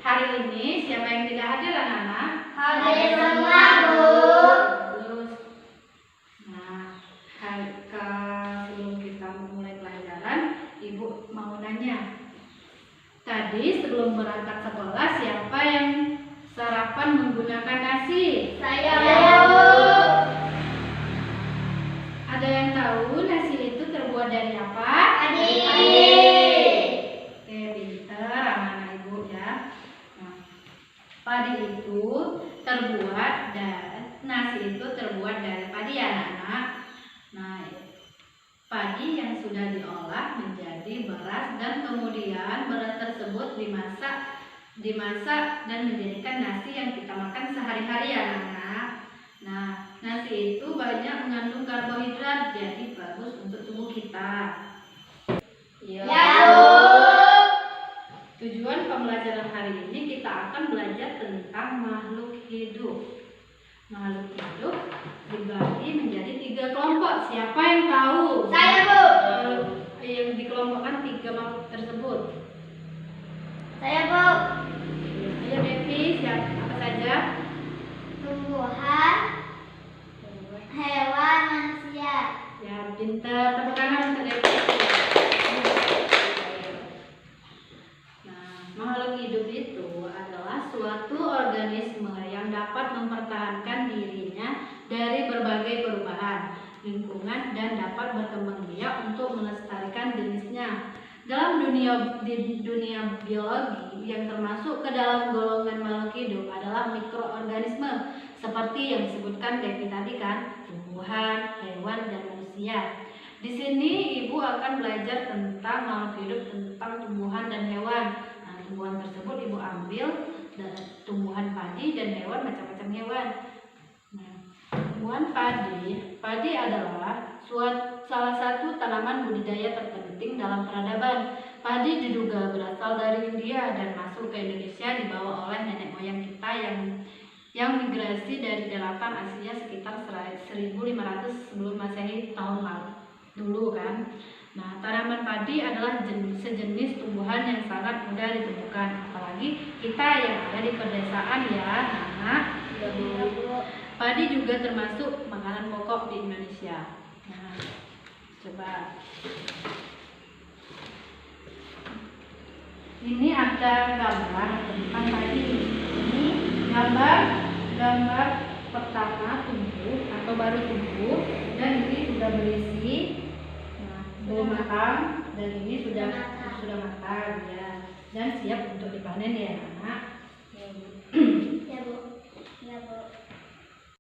hari ini siapa yang tidak hadir anak-anak? Hadir semua, Bu. Terus, nah, sebelum kita memulai pelajaran, Ibu mau nanya. Tadi sebelum berangkat sekolah, siapa yang sarapan menggunakan nasi? Saya, Bu. Ada yang tahu nasi itu terbuat dari apa? Padi. Oke, pinter anak-anak Ibu ya. Nah, padi itu terbuat dari nasi itu terbuat dari padi ya anak-anak. Nah, padi yang sudah diolah menjadi beras dan kemudian beras tersebut dimasak dan menjadikan nasi yang kita makan sehari-hari ya anak-anak. Nah, nasi itu banyak mengandung karbohidrat, jadi bagus untuk tubuh kita. Ya, Bu. Tujuan pembelajaran hari ini kita akan belajar tentang makhluk hidup. Makhluk hidup dibagi menjadi 3 kelompok. Siapa yang tahu? Saya, Bu. Yang dikelompokkan 3 makhluk tersebut. Saya, Bu. Ayo Devi, apa saja? Tumbuhan, hewan, manusia. Ya, pintar. Tepuk tangan untuk Devi. Nah, makhluk hidup itu adalah suatu organisme yang dapat mempertahankan dirinya dari berbagai perubahan lingkungan dan dapat berkembang biak untuk melestarikan jenisnya. Dalam dunia biologi yang termasuk ke dalam golongan makhluk hidup adalah mikroorganisme seperti yang disebutkan Devi tadi kan, tumbuhan, hewan, dan manusia. Di sini Ibu akan belajar tentang makhluk hidup, tentang tumbuhan dan hewan. Nah, tumbuhan tersebut Ibu ambil dari tumbuhan padi dan hewan macam-macam hewan. Nah, tumbuhan padi adalah salah satu tanaman budidaya terpenting dalam peradaban. Padi diduga berasal dari India dan masuk ke Indonesia dibawa oleh nenek moyang kita yang migrasi dari daratan Asia sekitar 1500 sebelum Masehi tahun lalu dulu kan. Nah, tanaman padi adalah sejenis tumbuhan yang sangat mudah ditemukan, apalagi kita yang ada di pedesaan ya, anak. Ya, Bu. Padi juga termasuk makanan pokok di Indonesia. Nah, coba. Ini ada gambar tentang padi. Ini gambar pertama tumbuh atau baru tumbuh, dan ini sudah berisi, belum matang, dan ini sudah matang ya, dan siap untuk dipanen ya anak. Ya, Bu. Ya, Bu.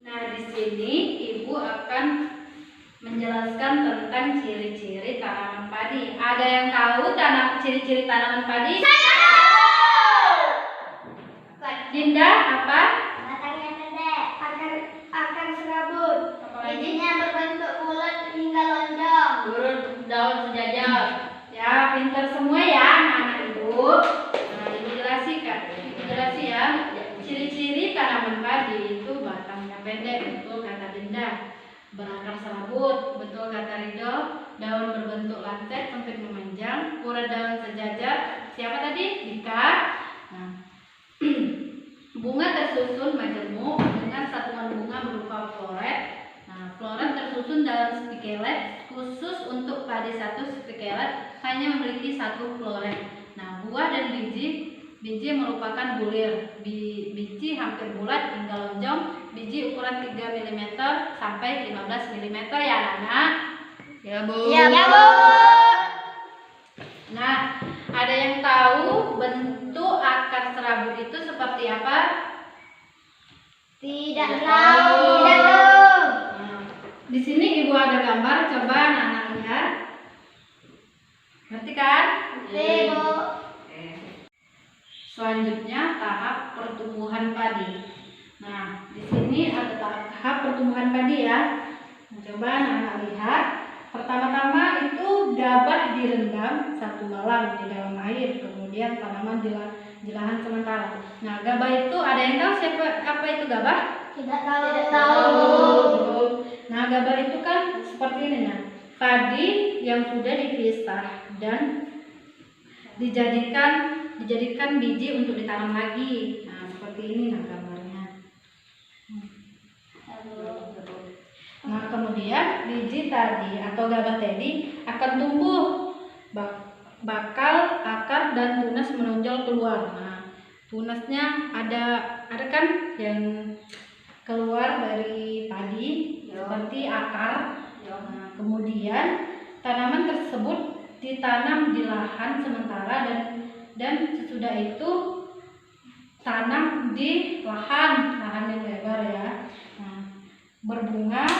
Nah, di sini Ibu akan menjelaskan tentang ciri-ciri tanaman padi. Ada yang tahu ciri-ciri tanaman padi? Saya tahu. Dinda, apa? Batangnya pendek, akar serabut, bijinya berbentuk bulat hingga lonjong. Daun sejajar. Ya, pintar semua ya anak-anak Ibu. Nah, Ibu jelasin ya. Ciri-ciri tanaman padi itu batangnya pendek, betul kata Dinda. Berakar serabut, betul kata Rido. Daun berbentuk lancet sampai memanjang. Urat daun sejajar. Siapa tadi? Dika. Nah, bunga tersusun majemuk dengan satuan bunga berupa floret. Nah, floret tersusun dalam spikelet. Khusus untuk padi satu spikelet hanya memiliki 1 floret. Nah, buah dan biji merupakan bulir. Biji hampir bulat hingga lonjong. Biji ukuran 3 mm sampai 15 mm ya anak-anak. Ya, Bu. Ya, Bu. Nah, ada yang tahu bentuk akar serabut itu seperti apa? Tidak Tidak tahu. tahu. Tidak tahu. Nah, di sini Ibu ada gambar, coba anak-anak lihat. Ngerti kan? Oke, Bu. Oke. Selanjutnya tahap pertumbuhan padi. Nah, di sini ada tahap pertumbuhan padi ya. Nah, coba anak-anak lihat. Pertama-tama itu gabah direndam 1 malam di dalam air, kemudian tanaman di lahan sementara. Nah, gabah itu ada yang tahu apa itu gabah? Tidak tahu. Tidak tahu. Nah, gabah itu kan seperti ini ya. Padi yang sudah dipisah dan dijadikan dijadikan biji untuk ditanam lagi. Nah, seperti ini nah gambarnya. Nah, kemudian biji tadi atau gabah tadi akan tumbuh, bakal, akar dan tunas menonjol keluar. Nah, tunasnya ada kan yang keluar dari padi seperti akar. Nah, kemudian tanaman tersebut ditanam di lahan sementara dan sesudah itu tanam di lahan yang lebar ya. Nah,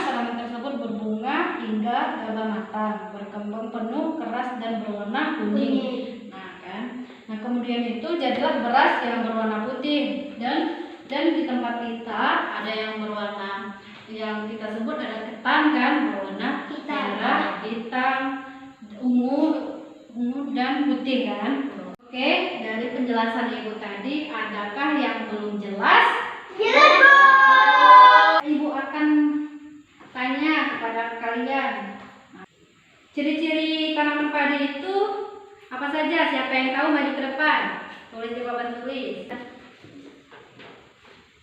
tanaman tersebut berbunga hingga gabah matang, berkembang penuh, keras dan berwarna kuning. Nah, kemudian itu jadilah beras yang berwarna putih dan di tempat kita ada yang berwarna yang kita sebut ada ketan kan, berwarna merah, hitam, ungu dan putih kan. Oke, dari penjelasan Ibu tadi, adakah yang belum jelas? Jelas, Bu. Ibu akan tanya kepada kalian. Ciri-ciri tanaman padi itu apa saja? Siapa yang tahu maju ke depan? Tulis di papan tulis.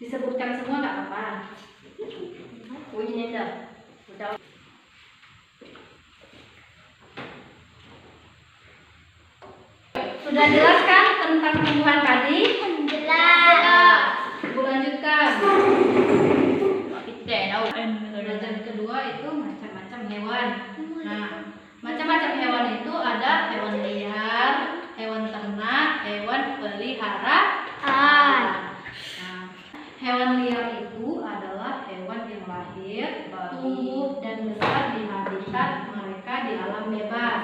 Disebutkan semua nggak apa-apa. Sudah jelas kan tentang tumbuhan padi? Jelas. Ibu lanjutkan. Pelajaran kedua itu macam-macam hewan. Nah, macam-macam hewan itu ada hewan liar, hewan ternak, hewan peliharaan. Nah, hewan liar itu adalah hewan yang lahir, tumbuh dan besar di habitat mereka di alam bebas.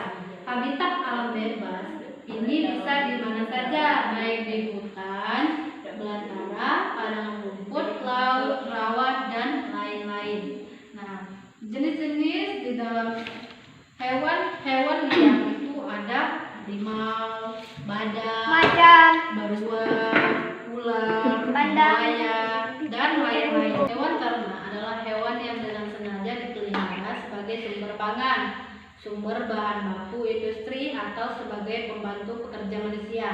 Habitat alam bebas ini bisa di mana saja, baik di hutan, belantara, padang rumput, laut, rawa dan lain-lain. Nah, jenis-jenis di dalam hewan liar itu ada harimau, badak, Macan, beruang, ular, buaya, dan lain-lain. Hewan ternak adalah hewan yang dengan sengaja dipelihara sebagai sumber pangan, sumber bahan baku industri atau sebagai pembantu pekerja manusia.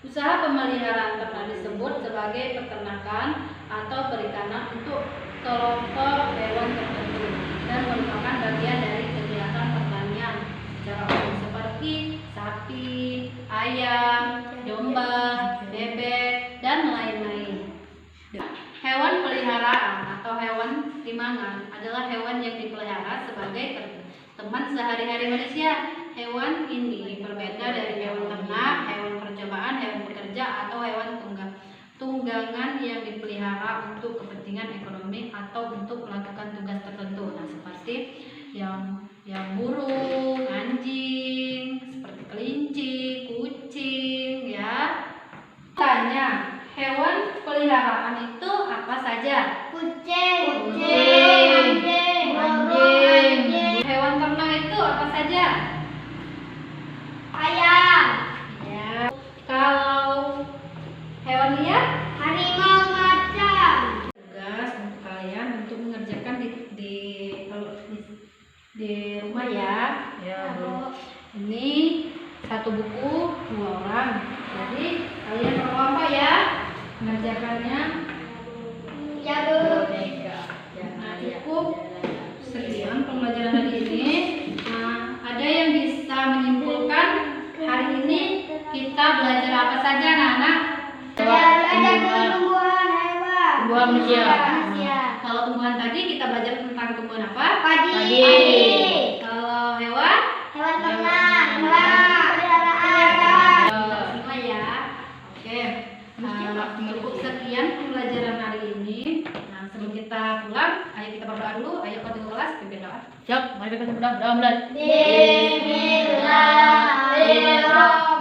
Usaha pemeliharaan ternak disebut sebagai peternakan atau perikanan untuk kelompok hewan tertentu dan merupakan bagian dari kegiatan pertanian secara umum seperti sapi, ayam, domba, bebek, dan lain-lain. Hewan peliharaan atau hewan limangan adalah hewan yang dipelihara sebagai teman sehari-hari manusia. Hewan ini berbeda dari hewan ternak, hewan percobaan, hewan pekerja, atau hewan tunggangan yang dipelihara untuk kepentingan ekonomi atau untuk melakukan tugas tertentu. Nah, seperti yang burung, anjing, seperti kelinci, kucing, ya. Tanya, hewan peliharaan itu apa saja? kucing, Anjing. Hewan ternak itu apa saja? ayam, Ya. Kalau hewan liar? harimau, macan. Tugas untuk kalian untuk mengerjakan di rumah ya. Ini satu buku 2 orang. Jadi kalian kelompok ya mengerjakannya. Ya, Bu. Nah, cukup sekian pembelajaran hari ini. Nah, ada yang bisa menyimpulkan hari ini kita belajar apa saja, anak-anak? Belajar tumbuhan hewan. Tumbuhan manusia. Kalau tumbuhan tadi kita belajar tentang tumbuhan apa? Padi. Kalau hewan? Hewan ternak. Peliharaan. Semua ya. Oke. Cukup sekian pembelajaran hari ini. Nah, sebelum kita pulang, ayo kita berdoa dulu. Ayo ke kelas, pimpin doa. Siap, mari kita berdoa mulai. Bismillahirrahmanirrahim.